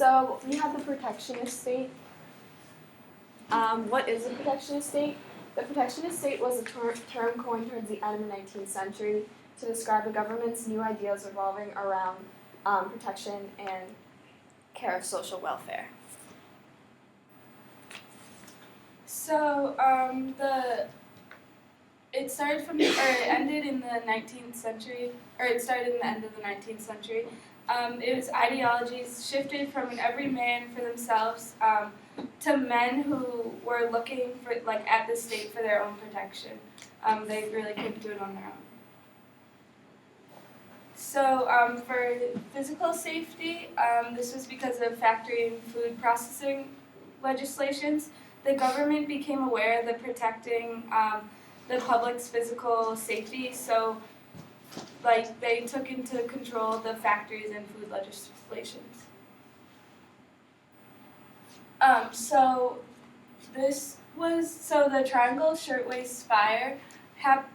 So we have the protectionist state. What is a protectionist state? The protectionist state was a term coined towards the end of the 19th century to describe the government's new ideas revolving around protection and care of social welfare. So it ended in the 19th century, or it started in the end of the 19th century. It was ideologies shifted from an every man for themselves to men who were looking for at the state for their own protection. They really couldn't do it on their own. So for physical safety, this was because of factory and food processing legislations. The government became aware that protecting the public's physical safety, so they took into control the factories and food legislations. So the Triangle Shirtwaist Fire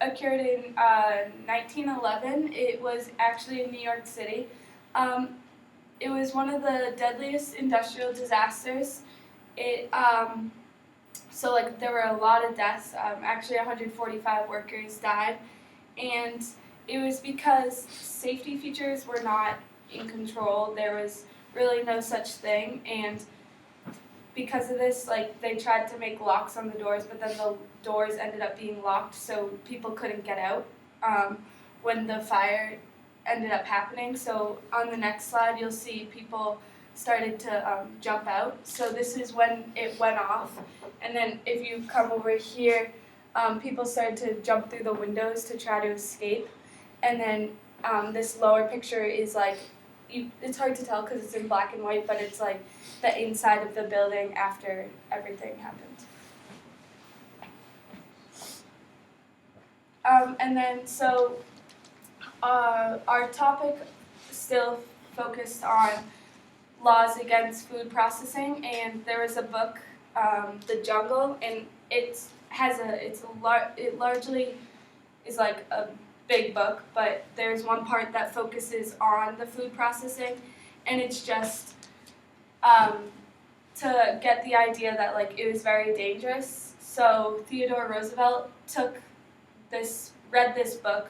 occurred in 1911. It was actually in New York City. It was one of the deadliest industrial disasters. There were a lot of deaths. Actually, 145 workers died, and it was because safety features were not in control. There was really no such thing, and because of this, they tried to make locks on the doors, but then the doors ended up being locked, so people couldn't get out when the fire ended up happening. So on the next slide, you'll see people started to jump out. So this is when it went off, and then if you come over here, people started to jump through the windows to try to escape, and then this lower picture is it's hard to tell because it's in black and white, but it's the inside of the building after everything happened. Our topic still focused on laws against food processing, and there was a book, The Jungle, and it largely is a big book, but there's one part that focuses on the food processing, and it's just to get the idea that it was very dangerous. So Theodore Roosevelt read this book,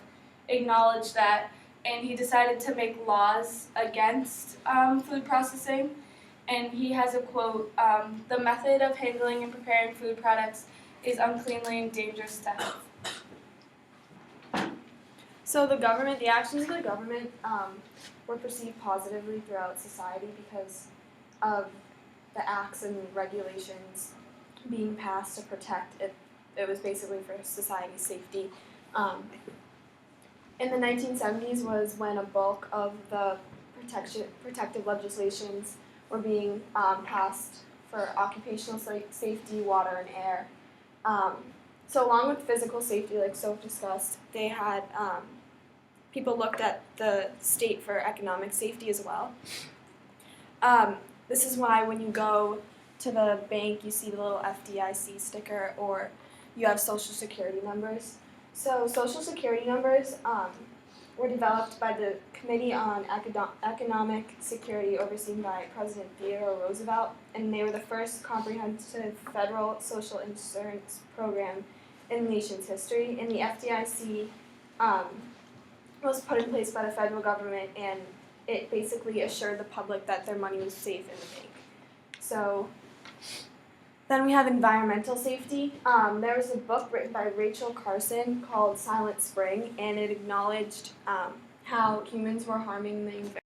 acknowledged that, and he decided to make laws against food processing. And he has a quote, "The method of handling and preparing food products is uncleanly and dangerous to health." So the actions of the government were perceived positively throughout society because of the acts and regulations being passed to protect it. It was basically for society's safety. In the 1970s was when a bulk of the protective legislations were being passed for occupational safety, water, and air. So along with physical safety, like Soph discussed, they had people looked at the state for economic safety as well. This is why when you go to the bank, you see the little FDIC sticker, or you have Social Security numbers. So Social Security numbers were developed by the Committee on Economic Security overseen by President Theodore Roosevelt, and they were the first comprehensive federal social insurance program in the nation's history. And the FDIC was put in place by the federal government, and it basically assured the public that their money was safe in the bank. So then we have environmental safety. There was a book written by Rachel Carson called Silent Spring, and it acknowledged how humans were harming the environment.